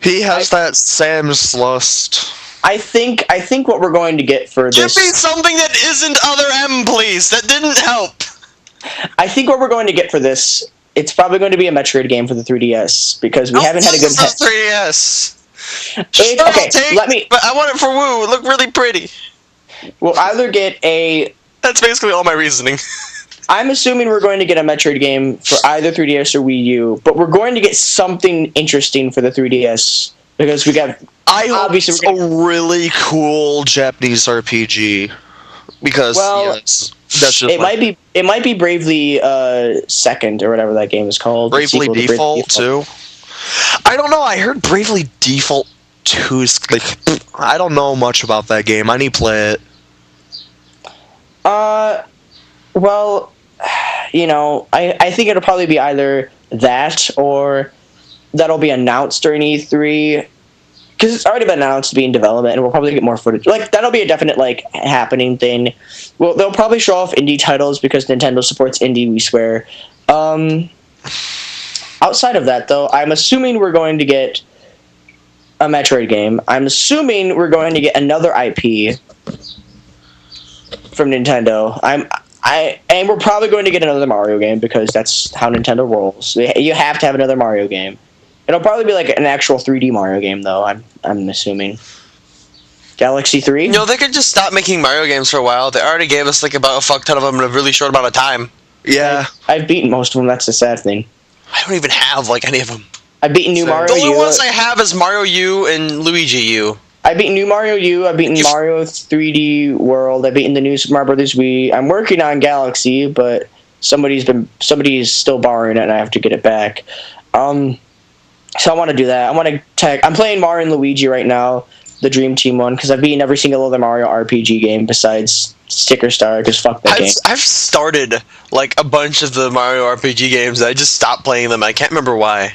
S3: He has that Sam's Lust.
S1: I think what we're going to get for this.
S2: Give me something that isn't Other M, please. That didn't help.
S1: I think what we're going to get for this. It's probably going to be a Metroid game for the 3DS because we haven't had a good
S2: 3DS.
S1: Okay,
S2: But I want it for Wii. It look really pretty.
S1: We'll either get a.
S2: That's basically all my reasoning.
S1: I'm assuming we're going to get a Metroid game for either 3DS or Wii U, but we're going to get something interesting for the 3DS because we got.
S3: I hope it's a really cool Japanese RPG because yes. That's just
S1: It might be Bravely Second or whatever that game is called. The
S3: Bravely
S1: sequel to
S3: Default too. I don't know. I heard Bravely Default 2 is like I don't know much about that game. I need to play it.
S1: Well, you know, I think it'll probably be either that or that'll be announced during E3 because it's already been announced to be in development, and we'll probably get more footage. Like that'll be a definite like happening thing. Well, they'll probably show off indie titles because Nintendo supports indie. We swear. Outside of that, though, I'm assuming we're going to get a Metroid game. I'm assuming we're going to get another IP from Nintendo. And we're probably going to get another Mario game because that's how Nintendo rolls. You have to have another Mario game. It'll probably be like an actual 3D Mario game, though. I'm assuming. Galaxy 3?
S2: You know, they could just stop making Mario games for a while. They already gave us like about a fuck ton of them in a really short amount of time.
S3: Yeah.
S1: I've beaten most of them. That's the sad thing.
S2: I don't even have like any of them.
S1: I've beaten New Mario
S2: The only
S1: U.
S2: ones I have is Mario U and Luigi U.
S1: I've beaten New Mario U. I've beaten Mario 3D World. I've beaten the new Super Mario Brothers Wii. I'm working on Galaxy, but somebody's still borrowing it, and I have to get it back. So I want to do that. I'm playing Mario and Luigi right now, the Dream Team one, because I've beaten every single other Mario RPG game besides Sticker Star, because fuck that game.
S2: I've started like a bunch of the Mario RPG games. I just stopped playing them. I can't remember why.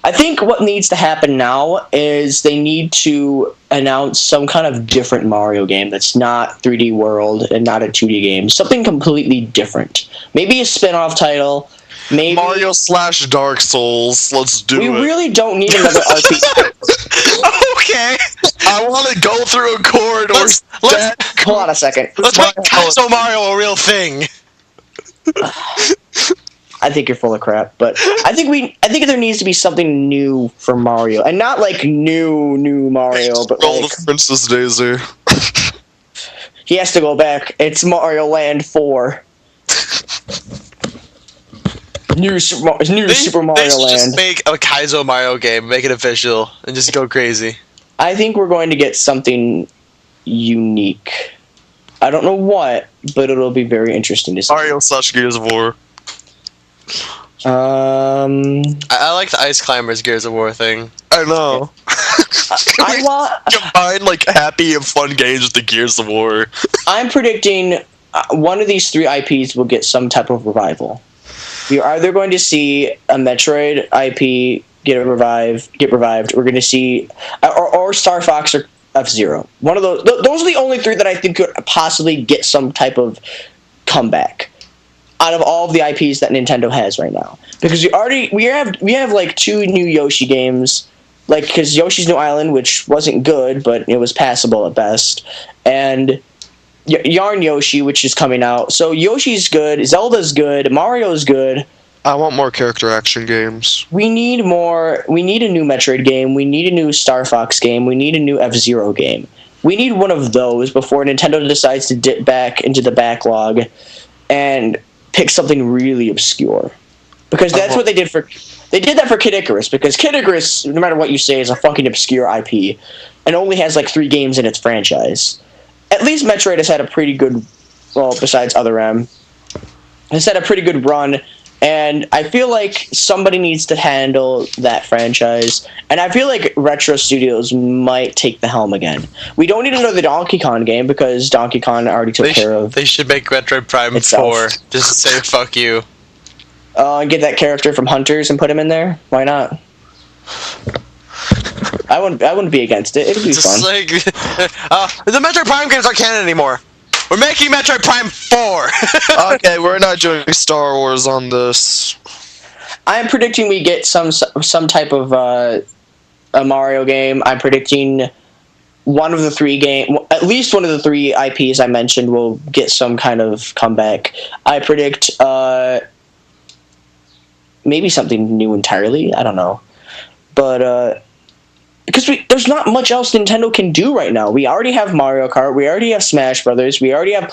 S1: I think what needs to happen now is they need to announce some kind of different Mario game that's not 3D World and not a 2D game. Something completely different. Maybe a spin-off title. Maybe
S3: Mario / Dark Souls. Let's do it.
S1: We really don't need another RPG.
S2: Okay.
S3: I want to go through a corridor.
S1: Hold on a second.
S2: Let's make Kaizo Mario a real thing.
S1: I think you're full of crap, but I think there needs to be something new for Mario, and not like new Mario, but
S3: Roll
S1: like
S3: the Princess Daisy.
S1: he has to go back. It's Mario Land 4. New Super Mario
S2: They should
S1: Land.
S2: just make a Kaizo Mario game, make it official, and just go crazy.
S1: I think we're going to get something unique. I don't know what, but it'll be very interesting to see.
S3: Mario / Gears of War.
S2: I like the Ice Climbers Gears of War thing.
S3: I know.
S1: I want.
S3: Combine like happy and fun games with the Gears of War.
S1: I'm predicting one of these three IPs will get some type of revival. You're either going to see a Metroid IP get revived. We're going to see, or Star Fox or F-Zero. One of those. Those are the only three that I think could possibly get some type of comeback out of all of the IPs that Nintendo has right now. Because we have like two new Yoshi games, like because Yoshi's New Island, which wasn't good, but it was passable at best, and Yarn Yoshi, which is coming out. So Yoshi's good, Zelda's good, Mario's good.
S3: I want more character action games.
S1: We need more. We need a new Metroid game. We need a new Star Fox game. We need a new F-Zero game. We need one of those before Nintendo decides to dip back into the backlog and pick something really obscure. Because that's what they did for... They did that for Kid Icarus, because Kid Icarus, no matter what you say, is a fucking obscure IP and only has like 3 games in its franchise. At least Metroid has had a pretty good... Well, besides Other M, has had a pretty good run, and I feel like somebody needs to handle that franchise, and I feel like Retro Studios might take the helm again. We don't need another Donkey Kong game, because Donkey Kong already took care of...
S2: They should make Metroid Prime
S1: itself.
S2: 4. Just say fuck you.
S1: And get that character from Hunters and put him in there? Why not? I wouldn't be against it. It'd be
S2: Just
S1: fun.
S2: like... the Metroid Prime games aren't canon anymore. We're making Metroid Prime 4!
S3: Okay, we're not doing Star Wars on this.
S1: I'm predicting we get some type of a Mario game. I'm predicting one of the 3 at least one of the 3 IPs I mentioned will get some kind of comeback. I predict maybe something new entirely. I don't know, but because there's not much else Nintendo can do right now. We already have Mario Kart. We already have Smash Brothers. We already have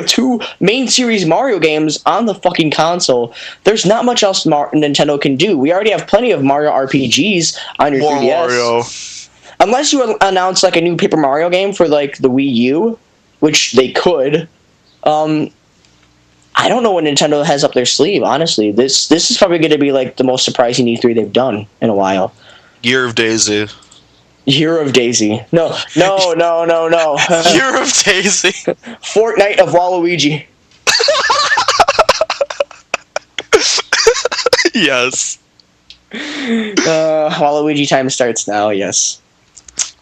S1: 2 main series Mario games on the fucking console. There's not much else Nintendo can do. We already have plenty of Mario RPGs on your 3DS.
S3: Mario.
S1: Unless you announce like a new Paper Mario game for like the Wii U, which they could. I don't know what Nintendo has up their sleeve. Honestly, this is probably going to be like the most surprising E3 they've done in a while.
S3: Year of Daisy.
S1: Year of Daisy. No.
S2: Year of Daisy.
S1: Fortnite of Waluigi.
S3: Yes.
S1: Waluigi time starts now. Yes.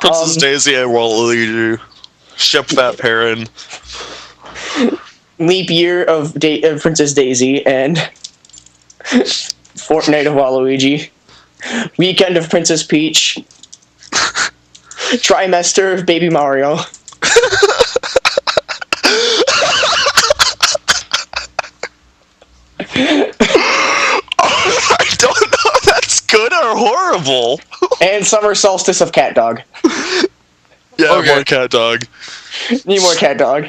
S3: Princess Daisy and Waluigi. Ship that pairing.
S1: Leap year of Princess Daisy and Fortnite of Waluigi. Weekend of Princess Peach. Trimester of Baby Mario.
S3: I don't know if that's good or horrible.
S1: And Summer Solstice of Cat Dog.
S3: Yeah,
S2: Okay.
S3: more cat dog.
S1: Need more Cat Dog.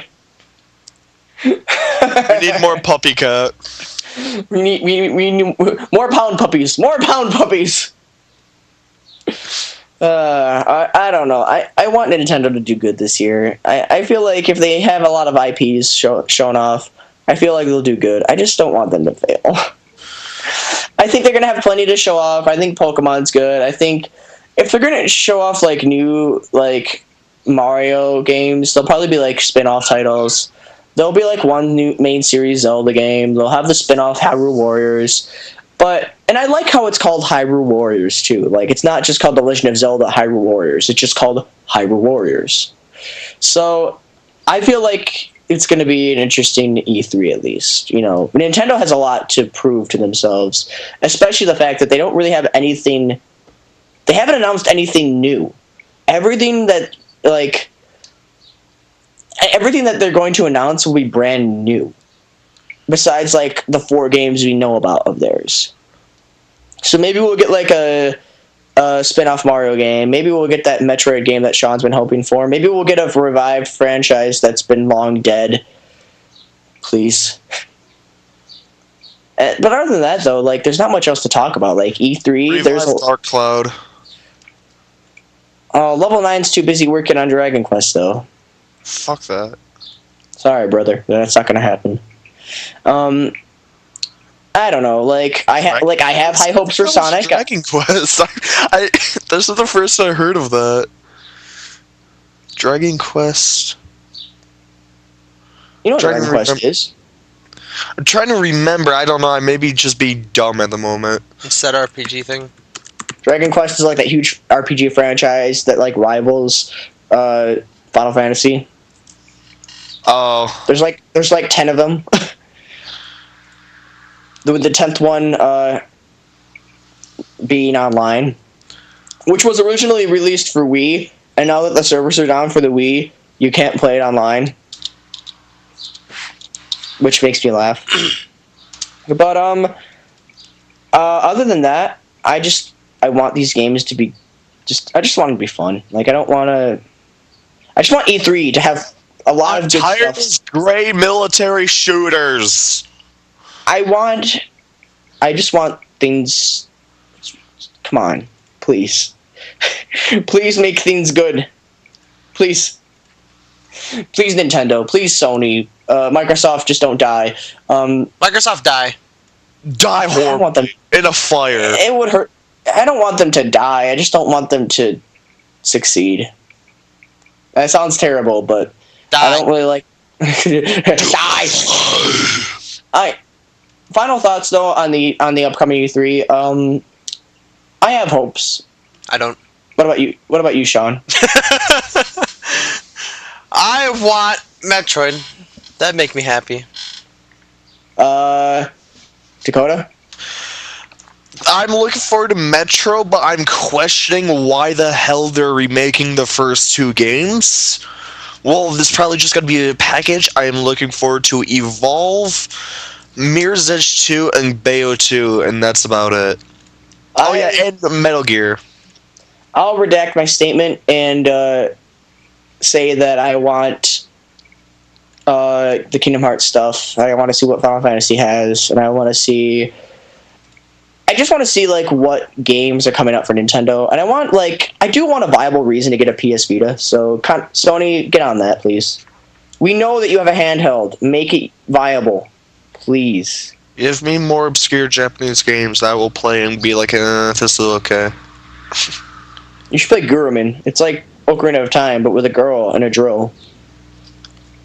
S3: We need more puppy cat.
S1: We need more pound puppies. More pound puppies. I don't know. I want Nintendo to do good this year. I feel like if they have a lot of IPs shown off, I feel like they'll do good. I just don't want them to fail. I think they're gonna have plenty to show off. I think Pokemon's good. I think if they're gonna show off like new like Mario games, they'll probably be like spin-off titles. There'll be like one new main series Zelda game. They'll have the spin-off Hyrule Warriors. And I like how it's called Hyrule Warriors too. Like it's not just called The Legend of Zelda Hyrule Warriors. It's just called Hyrule Warriors. So I feel like it's going to be an interesting E3 at least. You know, Nintendo has a lot to prove to themselves, especially the fact that they don't really have anything. They haven't announced anything new. Everything that they're going to announce will be brand new. Besides, like, the 4 games we know about of theirs. So maybe we'll get, like, a spin-off Mario game. Maybe we'll get that Metroid game that Sean's been hoping for. Maybe we'll get a revived franchise that's been long dead. Please. But other than that, though, like, there's not much else to talk about. Like, E3, there's...
S3: Dark Cloud.
S1: Level 9's too busy working on Dragon Quest, though.
S3: Fuck that.
S1: Sorry, brother. That's not gonna happen. I don't know. Like I have high hopes for Sonic.
S3: Dragon Quest. This is the first I heard of that. Dragon Quest.
S1: You know what Dragon Quest is?
S3: I'm trying to remember. I don't know. I maybe just be dumb at the moment.
S2: It's that RPG thing.
S1: Dragon Quest is like that huge RPG franchise that like rivals Final Fantasy.
S3: Oh.
S1: There's like 10 of them. The 10th one being online, which was originally released for Wii, and now that the servers are down for the Wii, you can't play it online, which makes me laugh. But other than that, I want these games to be I just want them to be fun. Like I just want E3 to have a lot of good
S3: tired
S1: stuff.
S3: of gray military shooters.
S1: I just want things. Come on, please. Please make things good. Please. Please, Nintendo. Please, Sony. Microsoft, just don't die.
S2: Microsoft die.
S3: Die horribly in a fire.
S1: It would hurt. I don't want them to die. I just don't want them to succeed. That sounds terrible, but
S2: Die.
S1: I don't really like... Die! Alright. Final thoughts, though, on the upcoming E3. I have hopes.
S2: I don't.
S1: What about you? What about you, Sean?
S2: I want Metroid. That'd make me happy.
S1: Dakota?
S3: I'm looking forward to Metro, but I'm questioning why the hell they're remaking the first 2 games. Well, this is probably just going to be a package. I am looking forward to Evolve, Mirror's Edge 2, and Bayo 2, and that's about it. Oh yeah, and Metal Gear.
S1: I'll redact my statement and say that I want the Kingdom Hearts stuff. I want to see what Final Fantasy has, and I just want to see like what games are coming up for Nintendo, and I do want a viable reason to get a PS Vita. So Sony, get on that, please. We know that you have a handheld. Make it viable, Please.
S3: Give me more obscure Japanese games that I will play and be like, this is okay.
S1: You should play Gurumin. It's like Ocarina of Time, but with a girl and a drill.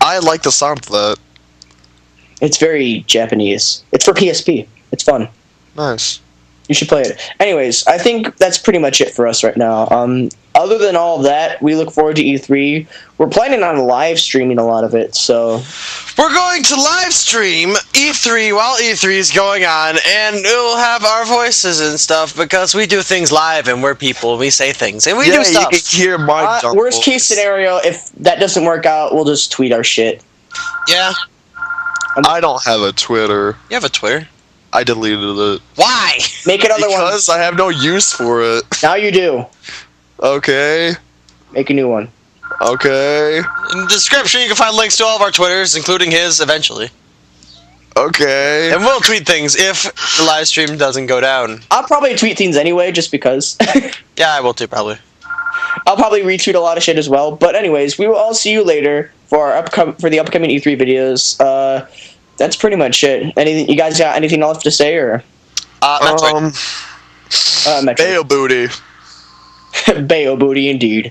S3: I like the sound of that.
S1: It's very Japanese. It's for PSP. It's fun.
S3: Nice.
S1: You should play it. Anyways, I think that's pretty much it for us right now. Other than all of that, we look forward to E3. We're planning on live streaming a lot of it, so...
S2: We're going to live stream E3 while E3 is going on, and we'll have our voices and stuff, because we do things live, and we're people, we say things, and we do stuff.
S3: You can hear my dumb
S1: worst
S3: voice.
S1: case scenario, if that doesn't work out, we'll just tweet our shit.
S2: Yeah.
S3: I don't have a Twitter.
S2: You have a Twitter.
S3: I deleted it.
S2: Why?
S1: Make another one.
S3: Because I have no use for it.
S1: Now you do.
S3: Okay.
S1: Make a new one.
S3: Okay.
S2: In the description, you can find links to all of our Twitters, including his, eventually.
S3: Okay.
S2: And we'll tweet things if the live stream doesn't go down.
S1: I'll probably tweet things anyway, just because.
S2: Yeah, I will too, probably.
S1: I'll probably retweet a lot of shit as well. But anyways, we will all see you later for our the upcoming E3 videos. That's pretty much it. Anything? You guys got anything else to say, or?
S2: Metroid.
S1: Metroid.
S3: Bayo booty.
S1: Bayo booty, indeed.